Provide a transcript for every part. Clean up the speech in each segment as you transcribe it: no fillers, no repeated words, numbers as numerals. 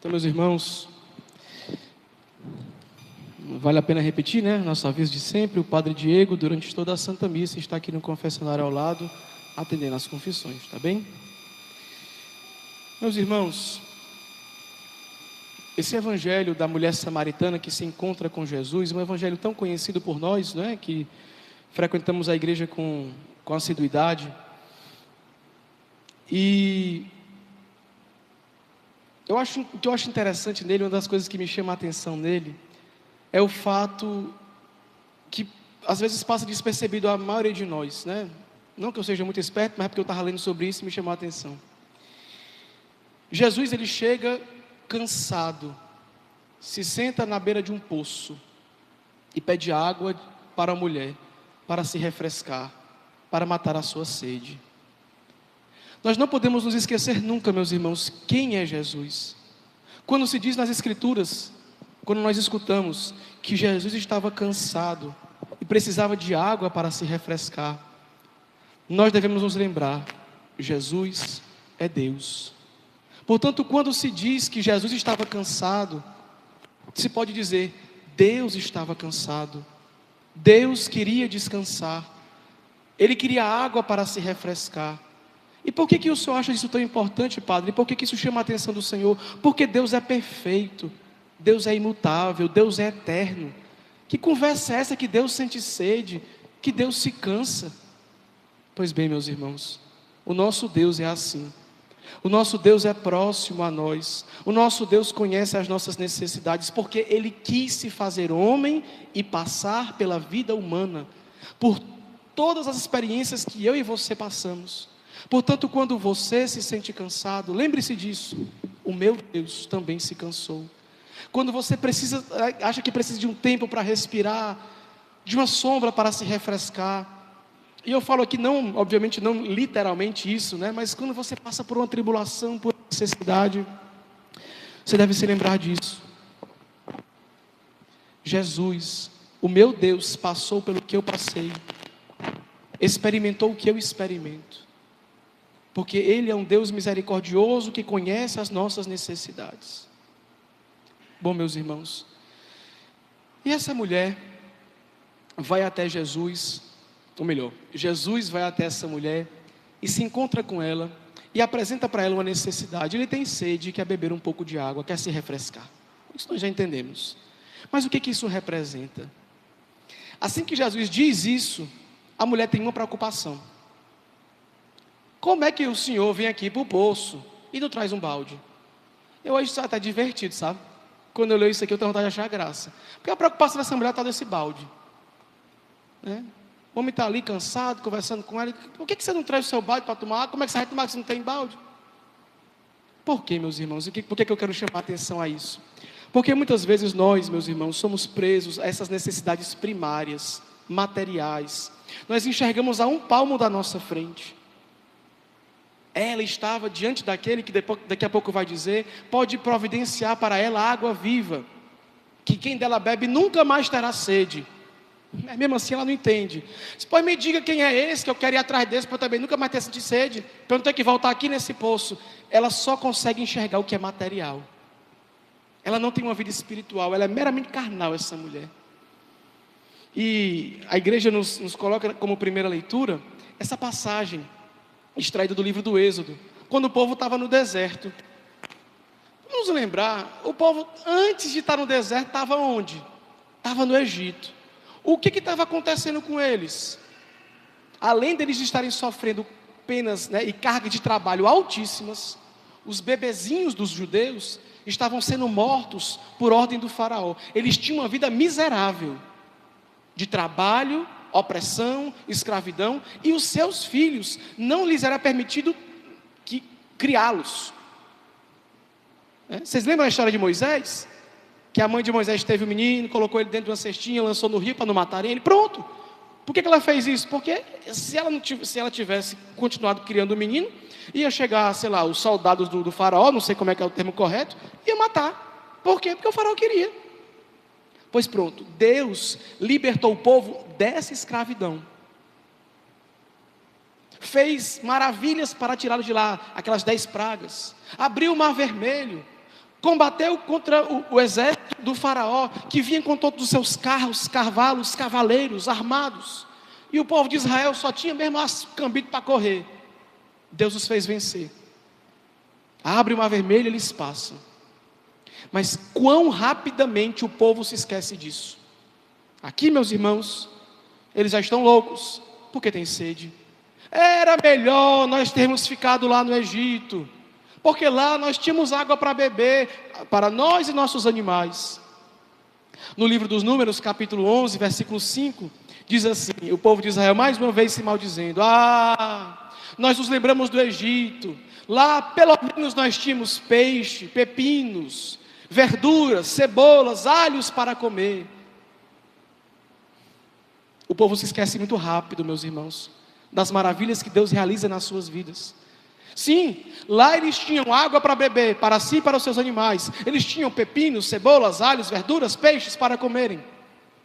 Então, meus irmãos, vale a pena repetir, né? Nosso aviso de sempre: o Padre Diego, durante toda a Santa Missa, está aqui no confessionário ao lado, atendendo às confissões, tá bem? Meus irmãos, esse evangelho da mulher samaritana que se encontra com Jesus, um evangelho tão conhecido por nós, né? Que frequentamos a igreja com assiduidade. E o que eu acho interessante nele, uma das coisas que me chama a atenção nele, é o fato que às vezes passa despercebido a maioria de nós, né? Não que eu seja muito esperto, mas é porque eu estava lendo sobre isso e me chamou a atenção. Jesus, ele chega cansado, se senta na beira de um poço e pede água para a mulher, para se refrescar, para matar a sua sede. Nós não podemos nos esquecer nunca, meus irmãos, quem é Jesus. Quando se diz nas Escrituras, quando nós escutamos que Jesus estava cansado e precisava de água para se refrescar, nós devemos nos lembrar: Jesus é Deus. Portanto, quando se diz que Jesus estava cansado, se pode dizer: Deus estava cansado. Deus queria descansar. Ele queria água para se refrescar. E por que o Senhor acha isso tão importante, Padre? E por que isso chama a atenção do Senhor? Porque Deus é perfeito, Deus é imutável, Deus é eterno. Que conversa é essa que Deus sente sede, que Deus se cansa? Pois bem, meus irmãos, o nosso Deus é assim. O nosso Deus é próximo a nós. O nosso Deus conhece as nossas necessidades, porque Ele quis se fazer homem e passar pela vida humana, por todas as experiências que eu e você passamos. Portanto, quando você se sente cansado, lembre-se disso: o meu Deus também se cansou. Quando você acha que precisa de um tempo para respirar, de uma sombra para se refrescar, e eu falo aqui não, obviamente não literalmente isso, né? Mas quando você passa por uma tribulação, por uma necessidade, você deve se lembrar disso. Jesus, o meu Deus, passou pelo que eu passei, experimentou o que eu experimento, porque Ele é um Deus misericordioso que conhece as nossas necessidades. Bom, meus irmãos, e essa mulher vai até Jesus, ou melhor, Jesus vai até essa mulher e se encontra com ela e apresenta para ela uma necessidade. Ele tem sede, quer beber um pouco de água, quer se refrescar. Isso nós já entendemos. Mas o que isso representa? Assim que Jesus diz isso, a mulher tem uma preocupação: como é que o Senhor vem aqui para o poço e não traz um balde? Eu acho isso até divertido, sabe? Quando eu leio isso aqui, eu tenho vontade de achar graça. Porque a preocupação dessa mulher está desse balde, né? O homem está ali cansado, conversando com ela. Por que você não traz o seu balde para tomar água? Como é que você vai tomar se não tem balde? Por quê, meus irmãos? Por que eu quero chamar a atenção a isso? Porque muitas vezes nós, meus irmãos, somos presos a essas necessidades primárias, materiais. Nós enxergamos a um palmo da nossa frente. Ela estava diante daquele que daqui a pouco vai dizer, pode providenciar para ela água viva, que quem dela bebe nunca mais terá sede. Mas mesmo assim ela não entende. Pois me diga quem é esse, que eu quero ir atrás desse, para eu também nunca mais ter sede, para eu não ter que voltar aqui nesse poço. Ela só consegue enxergar o que é material. Ela não tem uma vida espiritual, ela é meramente carnal, essa mulher. E a igreja nos coloca como primeira leitura essa passagem extraída do livro do Êxodo, quando o povo estava no deserto. Vamos lembrar, o povo antes de estar no deserto estava onde? Estava no Egito. O que estava acontecendo com eles? Além deles estarem sofrendo penas, né, e carga de trabalho altíssimas, os bebezinhos dos judeus estavam sendo mortos por ordem do faraó. Eles tinham uma vida miserável, de trabalho, opressão, escravidão, e os seus filhos não lhes era permitido criá-los. Vocês lembram a história de Moisés? Que a mãe de Moisés teve o menino, colocou ele dentro de uma cestinha, lançou no rio para não matarem ele. Pronto. Por que ela fez isso? Porque se ela tivesse continuado criando o menino, ia chegar, sei lá, os soldados do faraó, não sei como é que é o termo correto, ia matar. Por quê? Porque o faraó queria. Pois pronto, Deus libertou o povo dessa escravidão. Fez maravilhas para tirá-lo de lá, aquelas 10 pragas. Abriu o mar vermelho. combateu contra o exército do faraó, que vinha com todos os seus carros, cavalos, cavaleiros armados. E o povo de Israel só tinha mesmo as cambito para correr. Deus os fez vencer. Abre o mar vermelho e eles passam. Mas quão rapidamente o povo se esquece disso. Aqui, meus irmãos, eles já estão loucos, porque têm sede. Era melhor nós termos ficado lá no Egito, porque lá nós tínhamos água para beber, para nós e nossos animais. No livro dos Números, capítulo 11, versículo 5, diz assim, o povo de Israel mais uma vez se maldizendo: nós nos lembramos do Egito, lá pelo menos nós tínhamos peixe, pepinos, verduras, cebolas, alhos para comer. O povo se esquece muito rápido, meus irmãos, das maravilhas que Deus realiza nas suas vidas. Sim, lá eles tinham água para beber, para si e para os seus animais. Eles tinham pepinos, cebolas, alhos, verduras, peixes para comerem.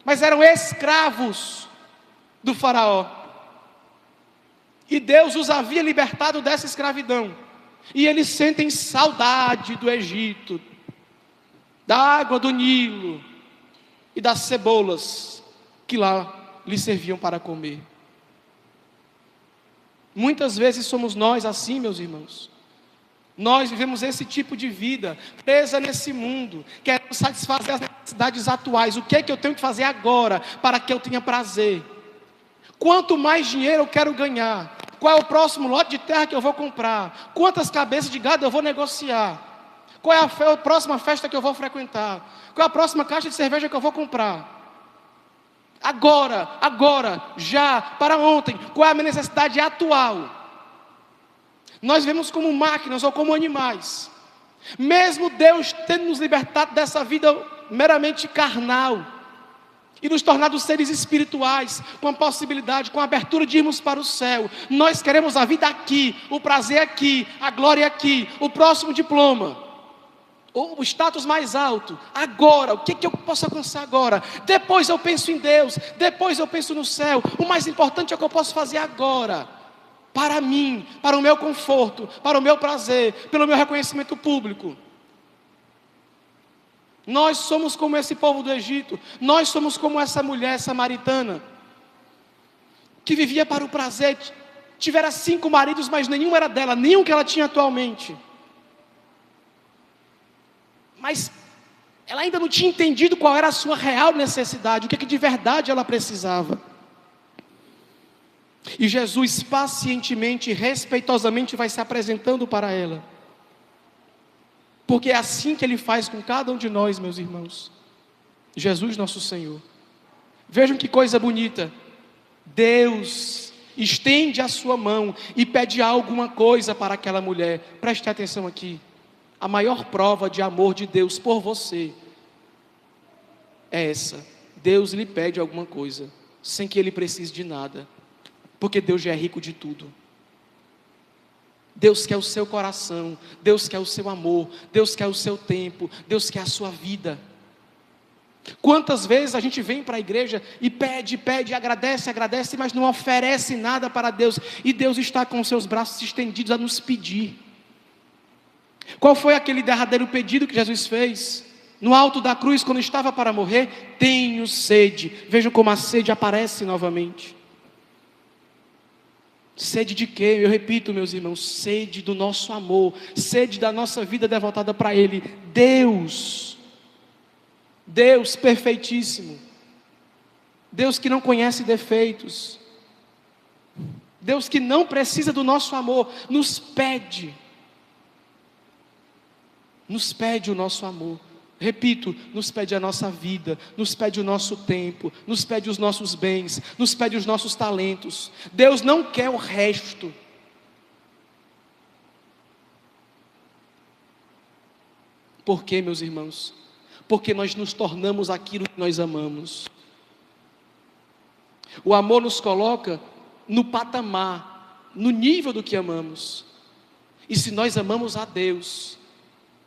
Mas eram escravos do faraó. E Deus os havia libertado dessa escravidão. E eles sentem saudade do Egito, da água do Nilo e das cebolas que lá lhes serviam para comer. Muitas vezes somos nós assim, meus irmãos. Nós vivemos esse tipo de vida, presa nesse mundo, querendo satisfazer as necessidades atuais. O que é que eu tenho que fazer agora, para que eu tenha prazer? Quanto mais dinheiro eu quero ganhar? Qual é o próximo lote de terra que eu vou comprar? Quantas cabeças de gado eu vou negociar? Qual é a próxima festa que eu vou frequentar? Qual é a próxima caixa de cerveja que eu vou comprar? Agora, já, para ontem. Qual é a minha necessidade atual? Nós vemos como máquinas ou como animais. Mesmo Deus tendo nos libertado dessa vida meramente carnal e nos tornado seres espirituais, com a possibilidade, com a abertura de irmos para o céu, nós queremos a vida aqui, o prazer aqui, a glória aqui, o próximo diploma, o status mais alto, agora. O que eu posso alcançar agora? Depois eu penso em Deus, depois eu penso no céu. O mais importante é o que eu posso fazer agora, para mim, para o meu conforto, para o meu prazer, pelo meu reconhecimento público. Nós somos como esse povo do Egito, nós somos como essa mulher samaritana, que vivia para o prazer, tivera 5 maridos, mas nenhum era dela, nenhum que ela tinha atualmente. Mas ela ainda não tinha entendido qual era a sua real necessidade, o que de verdade ela precisava. E Jesus pacientemente e respeitosamente vai se apresentando para ela. Porque é assim que Ele faz com cada um de nós, meus irmãos. Jesus nosso Senhor. Vejam que coisa bonita. Deus estende a sua mão e pede alguma coisa para aquela mulher. Preste atenção aqui. A maior prova de amor de Deus por você é essa: Deus lhe pede alguma coisa, sem que Ele precise de nada, porque Deus já é rico de tudo. Deus quer o seu coração, Deus quer o seu amor, Deus quer o seu tempo, Deus quer a sua vida. Quantas vezes a gente vem para a igreja e pede, agradece, mas não oferece nada para Deus, e Deus está com os seus braços estendidos a nos pedir. Qual foi aquele derradeiro pedido que Jesus fez no alto da cruz, quando estava para morrer? Tenho sede. Vejam como a sede aparece novamente. Sede de quê? Eu repito, meus irmãos, sede do nosso amor, sede da nossa vida devotada para Ele. Deus perfeitíssimo, Deus que não conhece defeitos, Deus que não precisa do nosso amor, nos pede o nosso amor. Repito, nos pede a nossa vida, nos pede o nosso tempo, nos pede os nossos bens, nos pede os nossos talentos. Deus não quer o resto. Por quê, meus irmãos? Porque nós nos tornamos aquilo que nós amamos. O amor nos coloca no patamar, no nível do que amamos. E se nós amamos a Deus,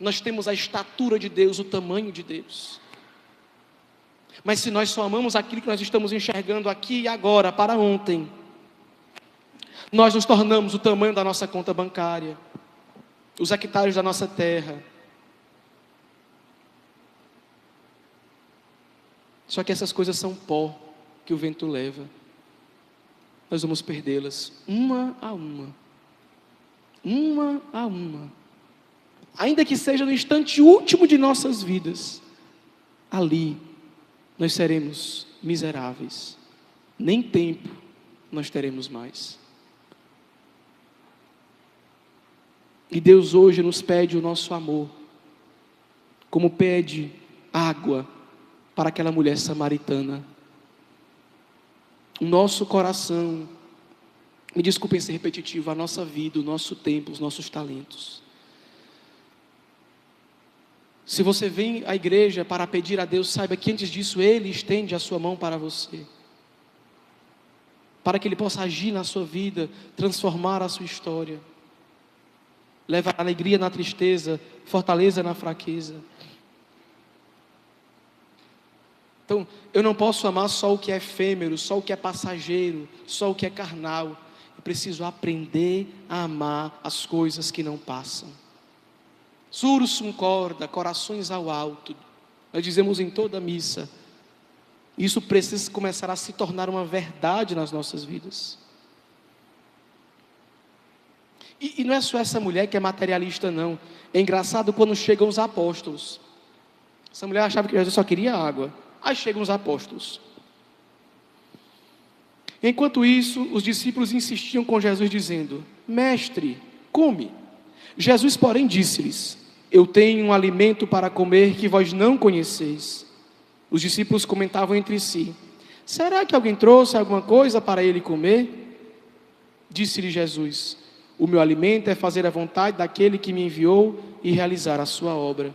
nós temos a estatura de Deus, o tamanho de Deus. Mas se nós só amamos aquilo que nós estamos enxergando aqui e agora, para ontem, nós nos tornamos o tamanho da nossa conta bancária, os hectares da nossa terra, Só que essas coisas são pó que o vento leva. Nós vamos perdê-las uma a uma. Uma a uma. Ainda que seja no instante último de nossas vidas, ali nós seremos miseráveis. Nem tempo nós teremos mais. E Deus hoje nos pede o nosso amor, como pede água para aquela mulher samaritana. O nosso coração, me desculpem ser repetitivo, a nossa vida, o nosso tempo, os nossos talentos. Se você vem à igreja para pedir a Deus, saiba que antes disso Ele estende a sua mão para você, para que Ele possa agir na sua vida, transformar a sua história, levar alegria na tristeza, fortaleza na fraqueza. Então, eu não posso amar só o que é efêmero, só o que é passageiro, só o que é carnal. Eu preciso aprender a amar as coisas que não passam. Sursum corda, corações ao alto. Nós dizemos em toda a missa. Isso precisa começar a se tornar uma verdade nas nossas vidas. E não é só essa mulher que é materialista, não. É engraçado quando chegam os apóstolos. Essa mulher achava que Jesus só queria água. Aí chegam os apóstolos. Enquanto isso, os discípulos insistiam com Jesus dizendo: Mestre, come. Jesus, porém, disse-lhes: Eu tenho um alimento para comer que vós não conheceis. Os discípulos comentavam entre si: Será que alguém trouxe alguma coisa para ele comer? Disse-lhe Jesus: O meu alimento é fazer a vontade daquele que me enviou e realizar a sua obra.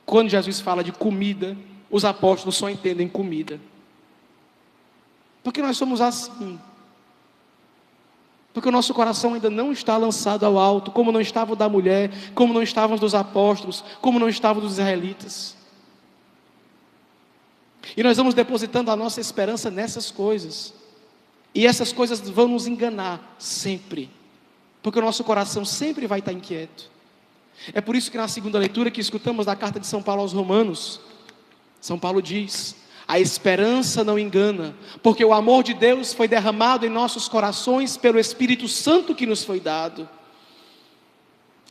Quando Jesus fala de comida, os apóstolos só entendem comida. Porque nós somos assim. Porque o nosso coração ainda não está lançado ao alto, como não estava o da mulher, como não estavam os dos apóstolos, como não estavam dos israelitas. E nós vamos depositando a nossa esperança nessas coisas. E essas coisas vão nos enganar sempre. Porque o nosso coração sempre vai estar inquieto. É por isso que na segunda leitura que escutamos da carta de São Paulo aos Romanos, São Paulo diz: a esperança não engana, porque o amor de Deus foi derramado em nossos corações pelo Espírito Santo que nos foi dado.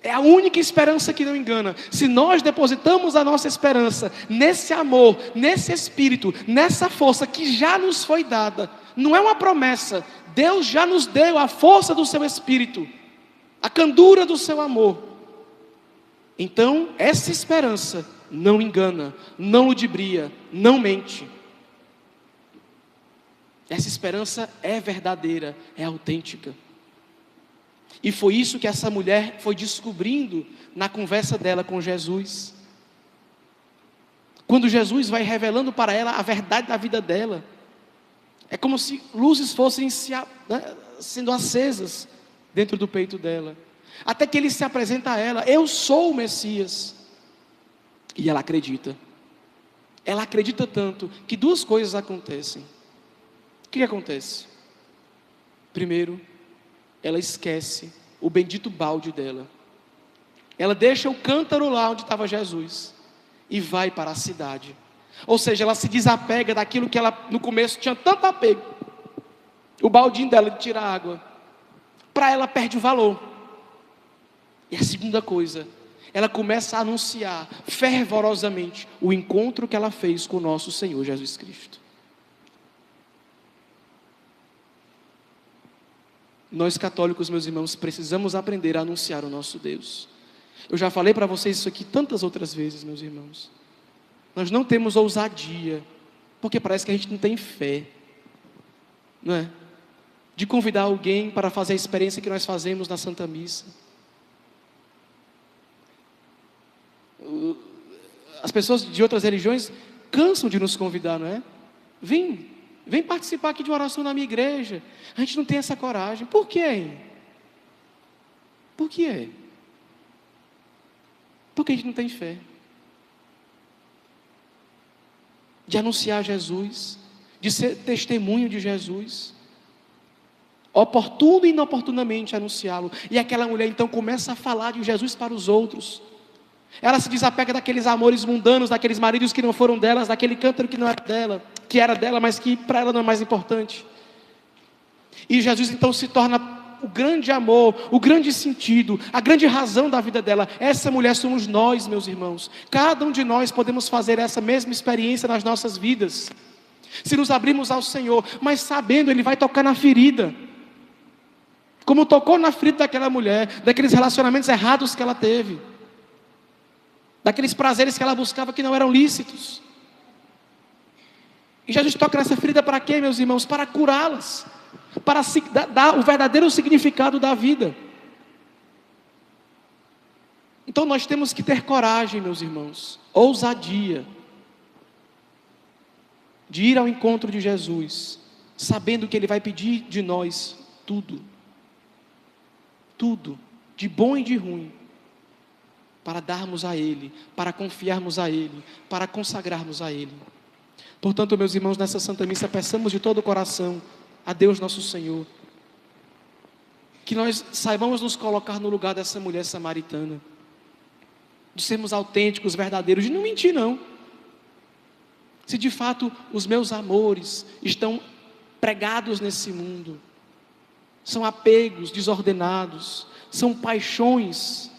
É a única esperança que não engana. Se nós depositamos a nossa esperança nesse amor, nesse Espírito, nessa força que já nos foi dada, não é uma promessa, Deus já nos deu a força do seu Espírito, a candura do seu amor. Então, essa esperança não engana, não ludibria, não mente. Essa esperança é verdadeira, é autêntica. E foi isso que essa mulher foi descobrindo na conversa dela com Jesus. Quando Jesus vai revelando para ela a verdade da vida dela, é como se luzes fossem sendo acesas dentro do peito dela. Até que ele se apresenta a ela: eu sou o Messias. E ela acredita. Ela acredita tanto que duas coisas acontecem. O que acontece? Primeiro, ela esquece o bendito balde dela. Ela deixa o cântaro lá onde estava Jesus e vai para a cidade. Ou seja, ela se desapega daquilo que ela no começo tinha tanto apego. O baldinho dela de tirar água. Para ela perde o valor. E a segunda coisa, ela começa a anunciar fervorosamente o encontro que ela fez com o nosso Senhor Jesus Cristo. Nós católicos, meus irmãos, precisamos aprender a anunciar o nosso Deus. Eu já falei para vocês isso aqui tantas outras vezes, meus irmãos. Nós não temos ousadia, porque parece que a gente não tem fé, não é? De convidar alguém para fazer a experiência que nós fazemos na Santa Missa. As pessoas de outras religiões cansam de nos convidar, não é? Vem participar aqui de uma oração na minha igreja. A gente não tem essa coragem. Por quê? Por quê? Porque a gente não tem fé de anunciar Jesus, de ser testemunho de Jesus, oportuno e inoportunamente anunciá-lo. E aquela mulher então começa a falar de Jesus para os outros. Ela se desapega daqueles amores mundanos, daqueles maridos que não foram delas, daquele cântaro que não era dela, que era dela, mas que para ela não é mais importante. E Jesus então se torna o grande amor, o grande sentido, a grande razão da vida dela. Essa mulher somos nós, meus irmãos. Cada um de nós podemos fazer essa mesma experiência nas nossas vidas, se nos abrirmos ao Senhor, mas sabendo, Ele vai tocar na ferida, como tocou na ferida daquela mulher, daqueles relacionamentos errados que ela teve, daqueles prazeres que ela buscava que não eram lícitos. E Jesus toca nessa ferida para quê, meus irmãos? Para curá-las, para dar o verdadeiro significado da vida. Então nós temos que ter coragem, meus irmãos, ousadia, de ir ao encontro de Jesus, sabendo que Ele vai pedir de nós tudo, de bom e de ruim, para darmos a Ele, para confiarmos a Ele, para consagrarmos a Ele. Portanto, meus irmãos, nessa Santa Missa, peçamos de todo o coração a Deus nosso Senhor, que nós saibamos nos colocar no lugar dessa mulher samaritana, de sermos autênticos, verdadeiros, de não mentir não. Se de fato os meus amores estão pregados nesse mundo, são apegos desordenados, são paixões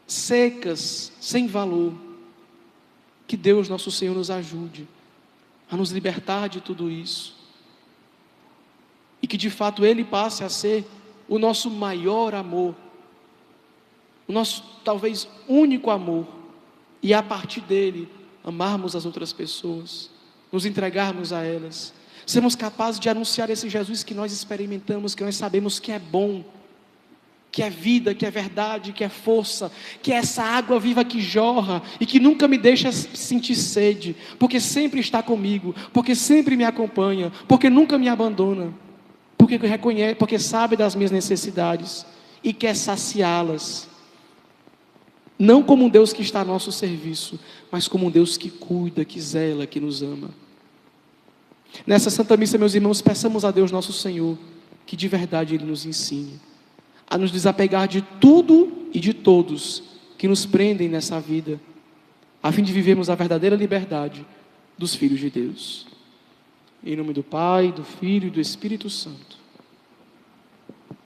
secas, sem valor, que Deus nosso Senhor nos ajude a nos libertar de tudo isso, e que de fato Ele passe a ser o nosso maior amor, o nosso talvez único amor, e a partir dele amarmos as outras pessoas, nos entregarmos a elas, sermos capazes de anunciar esse Jesus que nós experimentamos, que nós sabemos que é bom, que é vida, que é verdade, que é força, que é essa água viva que jorra e que nunca me deixa sentir sede, porque sempre está comigo, porque sempre me acompanha, porque nunca me abandona, porque reconhece, porque sabe das minhas necessidades e quer saciá-las. Não como um Deus que está a nosso serviço, mas como um Deus que cuida, que zela, que nos ama. Nessa Santa Missa, meus irmãos, peçamos a Deus nosso Senhor, que de verdade Ele nos ensine a nos desapegar de tudo e de todos que nos prendem nessa vida, a fim de vivermos a verdadeira liberdade dos filhos de Deus. Em nome do Pai, do Filho e do Espírito Santo.